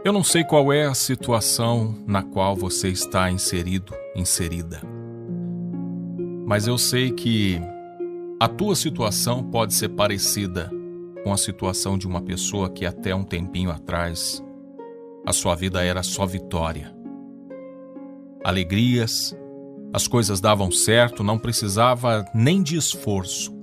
Eu não sei qual é a situação na qual você está inserido, inserida. Mas eu sei que a tua situação pode ser parecida com a situação de uma pessoa que até um tempinho atrás a sua vida era só vitória. Alegrias, as coisas davam certo, não precisava nem de esforço.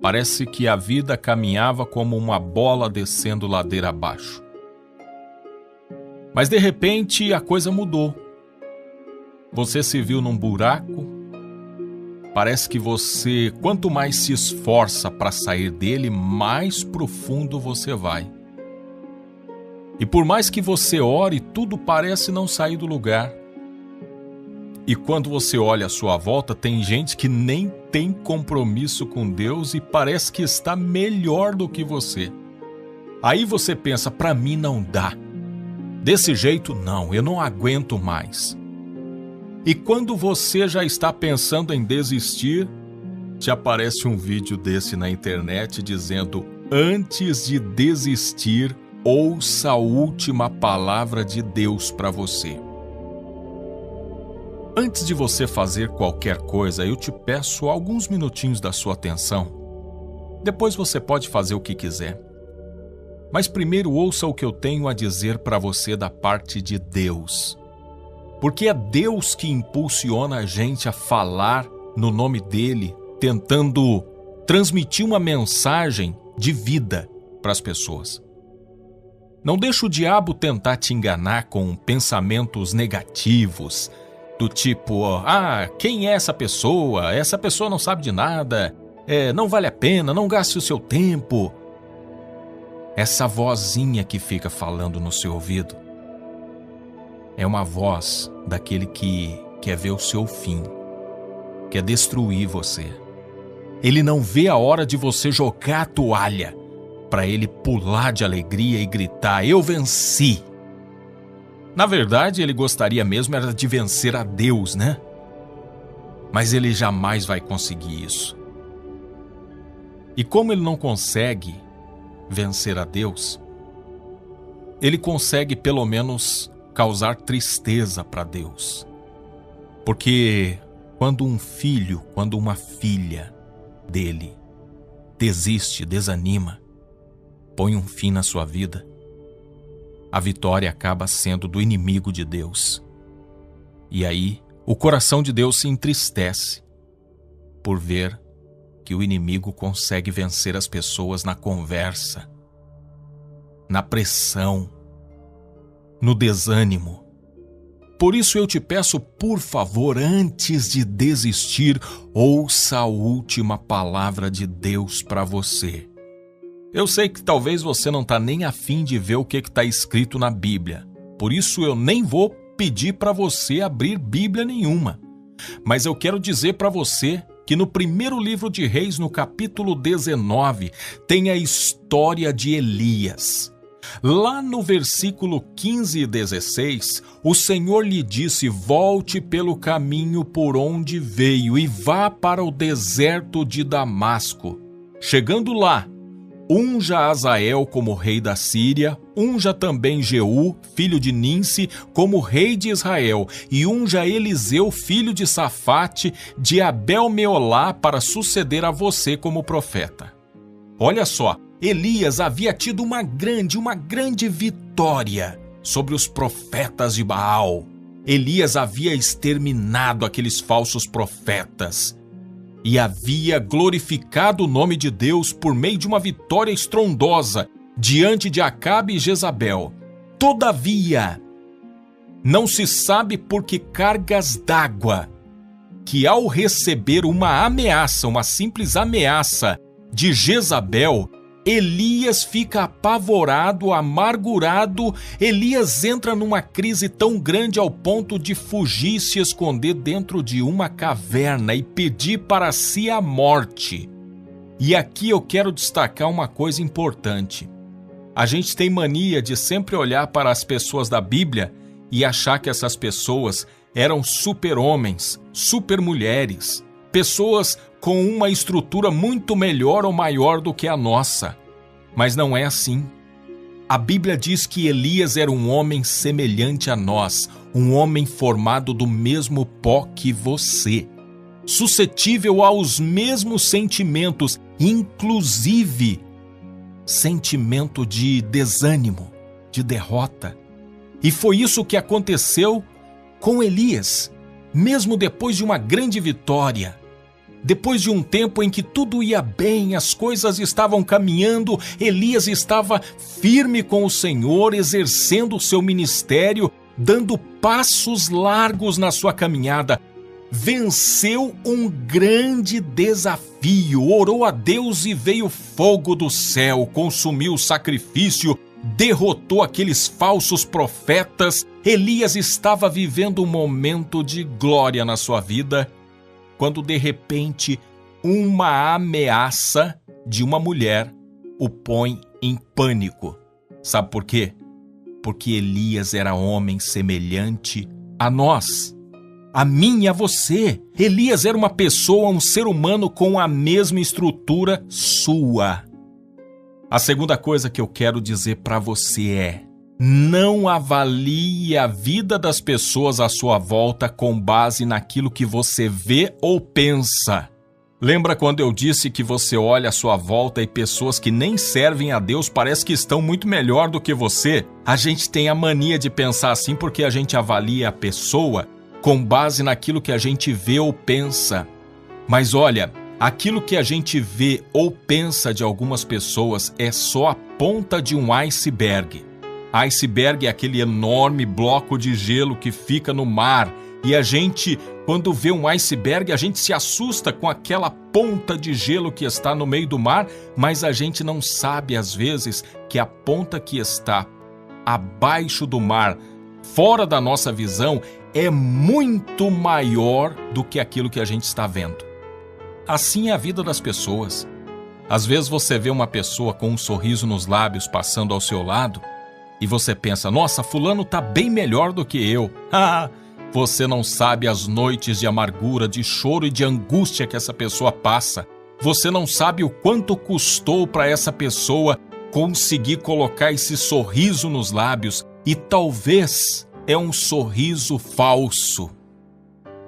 Parece que a vida caminhava como uma bola descendo ladeira abaixo. Mas de repente a coisa mudou. Você se viu num buraco. Parece que você, quanto mais se esforça para sair dele, mais profundo você vai. E por mais que você ore, tudo parece não sair do lugar. E quando você olha à sua volta, tem gente que nem tem compromisso com Deus e parece que está melhor do que você. Aí você pensa, para mim não dá. Desse jeito não, eu não aguento mais. E quando você já está pensando em desistir, te aparece um vídeo desse na internet dizendo: antes de desistir, ouça a última palavra de Deus para você. Antes de você fazer qualquer coisa, eu te peço alguns minutinhos da sua atenção. Depois você pode fazer o que quiser. Mas primeiro ouça o que eu tenho a dizer para você da parte de Deus. Porque é Deus que impulsiona a gente a falar no nome dele, tentando transmitir uma mensagem de vida para as pessoas. Não deixa o diabo tentar te enganar com pensamentos negativos, do tipo, quem é essa pessoa? Essa pessoa não sabe de nada, não vale a pena, não gaste o seu tempo. Essa vozinha que fica falando no seu ouvido é uma voz daquele que quer ver o seu fim, quer destruir você. Ele não vê a hora de você jogar a toalha, para ele pular de alegria e gritar: eu venci! Na verdade, ele gostaria mesmo era de vencer a Deus, né? Mas ele jamais vai conseguir isso. E como ele não consegue vencer a Deus, ele consegue pelo menos causar tristeza para Deus. Porque quando um filho, quando uma filha dele desiste, desanima, põe um fim na sua vida, a vitória acaba sendo do inimigo de Deus. E aí, o coração de Deus se entristece por ver que o inimigo consegue vencer as pessoas na conversa, na pressão, no desânimo. Por isso eu te peço, por favor, antes de desistir, ouça a última palavra de Deus para você. Eu sei que talvez você não está nem afim de ver o que está escrito na Bíblia. Por isso eu nem vou pedir para você abrir Bíblia nenhuma. Mas eu quero dizer para você que no primeiro livro de Reis, no capítulo 19, tem a história de Elias. Lá no versículo 15 e 16, o Senhor lhe disse: volte pelo caminho por onde veio e vá para o deserto de Damasco. Chegando lá, unja Azael como rei da Síria, unja também Jeú, filho de Ninsi, como rei de Israel, e unja Eliseu, filho de Safate, de Abel-Meolá, para suceder a você como profeta. Olha só, Elias havia tido uma grande vitória sobre os profetas de Baal. Elias havia exterminado aqueles falsos profetas e havia glorificado o nome de Deus por meio de uma vitória estrondosa diante de Acabe e Jezabel. Todavia, não se sabe por que cargas d'água que, ao receber uma ameaça, uma simples ameaça de Jezabel, Elias fica apavorado, amargurado. Elias entra numa crise tão grande ao ponto de fugir e se esconder dentro de uma caverna e pedir para si a morte. E aqui eu quero destacar uma coisa importante. A gente tem mania de sempre olhar para as pessoas da Bíblia e achar que essas pessoas eram super-homens, super-mulheres, pessoas com uma estrutura muito melhor ou maior do que a nossa. Mas não é assim. A Bíblia diz que Elias era um homem semelhante a nós, um homem formado do mesmo pó que você, suscetível aos mesmos sentimentos, inclusive sentimento de desânimo, de derrota. E foi isso que aconteceu com Elias, mesmo depois de uma grande vitória. Depois de um tempo em que tudo ia bem, as coisas estavam caminhando, Elias estava firme com o Senhor, exercendo o seu ministério, dando passos largos na sua caminhada. Venceu um grande desafio, orou a Deus e veio fogo do céu, consumiu o sacrifício, derrotou aqueles falsos profetas. Elias estava vivendo um momento de glória na sua vida, quando de repente uma ameaça de uma mulher o põe em pânico. Sabe por quê? Porque Elias era homem semelhante a nós, a mim e a você. Elias era uma pessoa, um ser humano com a mesma estrutura sua. A segunda coisa que eu quero dizer para você é: não avalie a vida das pessoas à sua volta com base naquilo que você vê ou pensa. Lembra quando eu disse que você olha à sua volta e pessoas que nem servem a Deus parece que estão muito melhor do que você? A gente tem a mania de pensar assim porque a gente avalia a pessoa com base naquilo que a gente vê ou pensa. Mas olha, aquilo que a gente vê ou pensa de algumas pessoas é só a ponta de um iceberg. Iceberg é aquele enorme bloco de gelo que fica no mar. E a gente, quando vê um iceberg, a gente se assusta com aquela ponta de gelo que está no meio do mar, mas a gente não sabe, às vezes, que a ponta que está abaixo do mar, fora da nossa visão, é muito maior do que aquilo que a gente está vendo. Assim é a vida das pessoas. Às vezes você vê uma pessoa com um sorriso nos lábios passando ao seu lado, e você pensa, nossa, fulano está bem melhor do que eu. Você não sabe as noites de amargura, de choro e de angústia que essa pessoa passa. Você não sabe o quanto custou para essa pessoa conseguir colocar esse sorriso nos lábios. E talvez é um sorriso falso.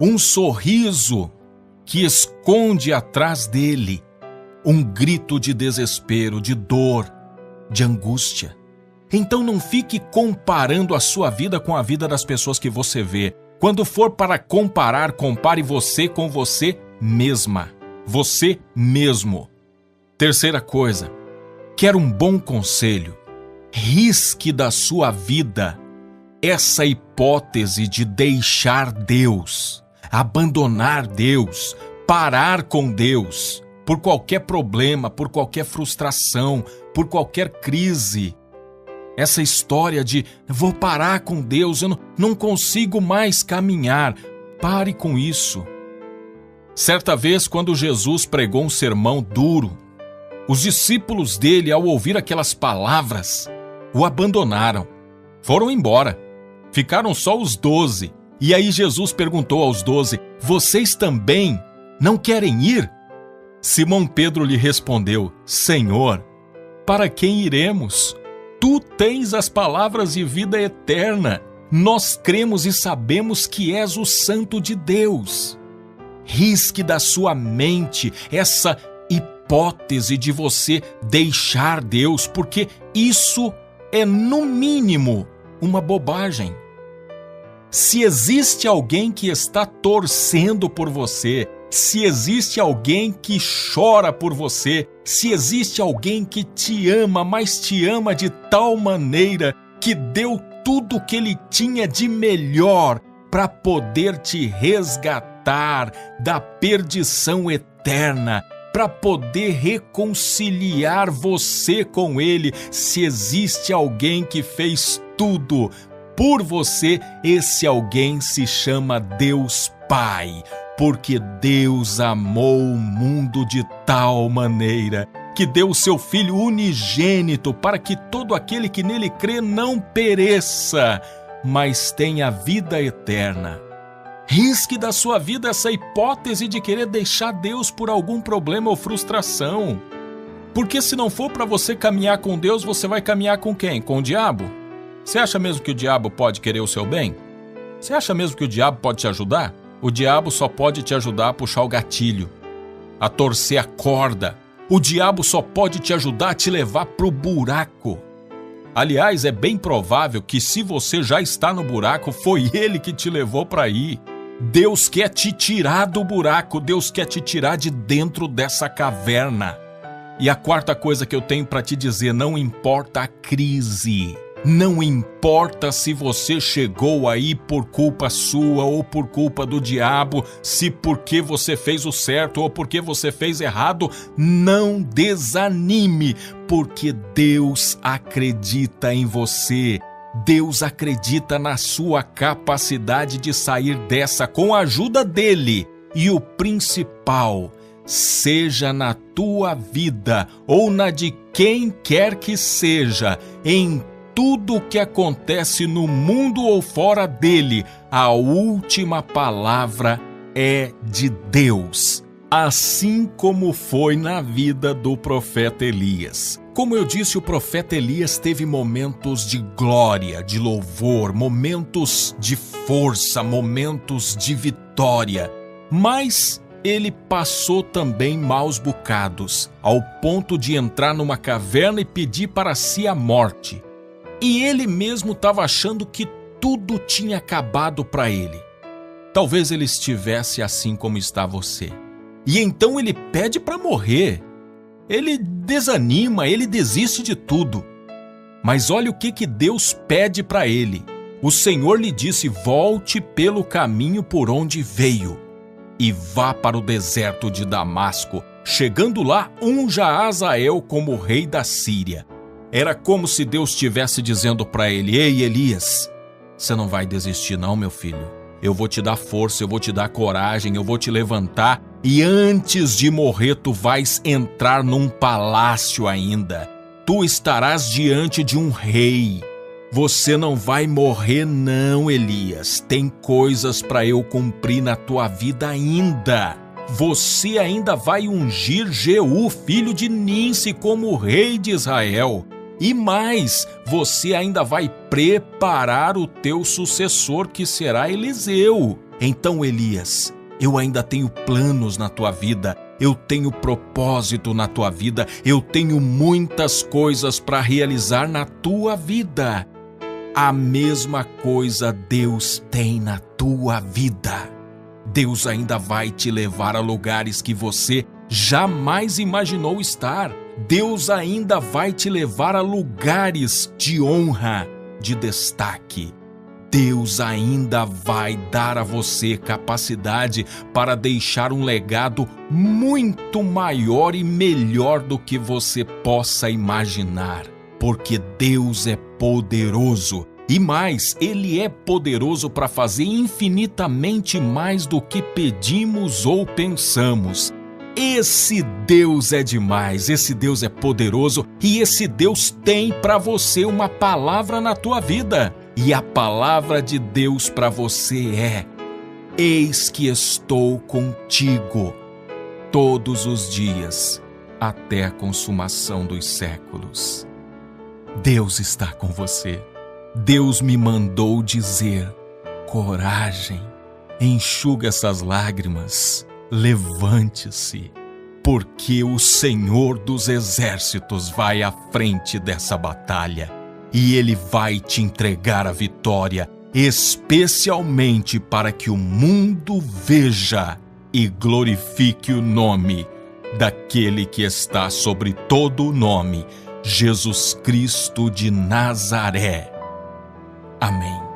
Um sorriso que esconde atrás dele um grito de desespero, de dor, de angústia. Então não fique comparando a sua vida com a vida das pessoas que você vê. Quando for para comparar, compare você com você mesma. Você mesmo. Terceira coisa, quer um bom conselho? Risque da sua vida essa hipótese de deixar Deus, abandonar Deus, parar com Deus, por qualquer problema, por qualquer frustração, por qualquer crise. Essa história de vou parar com Deus, eu não consigo mais caminhar. Pare com isso. Certa vez, quando Jesus pregou um sermão duro, os discípulos dele, ao ouvir aquelas palavras, o abandonaram. Foram embora. Ficaram só os 12. E aí Jesus perguntou aos 12, vocês também não querem ir? Simão Pedro lhe respondeu, Senhor, para quem iremos? Tu tens as palavras de vida eterna. Nós cremos e sabemos que és o Santo de Deus. Risque da sua mente essa hipótese de você deixar Deus, porque isso é, no mínimo, uma bobagem. Se existe alguém que está torcendo por você, se existe alguém que chora por você, se existe alguém que te ama, mas te ama de tal maneira que deu tudo o que ele tinha de melhor para poder te resgatar da perdição eterna, para poder reconciliar você com ele, se existe alguém que fez tudo por você, esse alguém se chama Deus Pai. Porque Deus amou o mundo de tal maneira que deu o seu Filho unigênito para que todo aquele que nele crê não pereça, mas tenha vida eterna. Risque da sua vida essa hipótese de querer deixar Deus por algum problema ou frustração. Porque se não for para você caminhar com Deus, você vai caminhar com quem? Com o diabo? Você acha mesmo que o diabo pode querer o seu bem? Você acha mesmo que o diabo pode te ajudar? O diabo só pode te ajudar a puxar o gatilho, a torcer a corda. O diabo só pode te ajudar a te levar pro buraco. Aliás, é bem provável que se você já está no buraco, foi ele que te levou para aí. Deus quer te tirar do buraco, Deus quer te tirar de dentro dessa caverna. E a quarta coisa que eu tenho para te dizer, não importa a crise, não importa se você chegou aí por culpa sua ou por culpa do diabo, se porque você fez o certo ou porque você fez errado, não desanime, porque Deus acredita em você. Deus acredita na sua capacidade de sair dessa com a ajuda dele. E o principal, seja na tua vida ou na de quem quer que seja, em tudo o que acontece no mundo ou fora dele, a última palavra é de Deus. Assim como foi na vida do profeta Elias. Como eu disse, o profeta Elias teve momentos de glória, de louvor, momentos de força, momentos de vitória. Mas ele passou também maus bocados, ao ponto de entrar numa caverna e pedir para si a morte. E ele mesmo estava achando que tudo tinha acabado para ele. Talvez ele estivesse assim como está você. E então ele pede para morrer. Ele desanima, ele desiste de tudo. Mas olha o que Deus pede para ele. O Senhor lhe disse: volte pelo caminho por onde veio e vá para o deserto de Damasco. Chegando lá, unja Azael como rei da Síria. Era como se Deus estivesse dizendo para ele: ei, Elias, você não vai desistir não, meu filho. Eu vou te dar força, eu vou te dar coragem, eu vou te levantar. E antes de morrer, tu vais entrar num palácio ainda. Tu estarás diante de um rei. Você não vai morrer não, Elias. Tem coisas para eu cumprir na tua vida ainda. Você ainda vai ungir Jeú, filho de Ninsi, como rei de Israel. E mais, você ainda vai preparar o teu sucessor, que será Eliseu. Então, Elias, eu ainda tenho planos na tua vida, eu tenho propósito na tua vida, eu tenho muitas coisas para realizar na tua vida. A mesma coisa Deus tem na tua vida. Deus ainda vai te levar a lugares que você jamais imaginou estar. Deus ainda vai te levar a lugares de honra, de destaque. Deus ainda vai dar a você capacidade para deixar um legado muito maior e melhor do que você possa imaginar. Porque Deus é poderoso. E mais, Ele é poderoso para fazer infinitamente mais do que pedimos ou pensamos. Esse Deus é demais, esse Deus é poderoso e esse Deus tem para você uma palavra na tua vida. E a palavra de Deus para você é: eis que estou contigo todos os dias, até a consumação dos séculos. Deus está com você. Deus me mandou dizer: coragem, enxuga essas lágrimas. Levante-se, porque o Senhor dos Exércitos vai à frente dessa batalha e Ele vai te entregar a vitória, especialmente para que o mundo veja e glorifique o nome daquele que está sobre todo o nome, Jesus Cristo de Nazaré. Amém.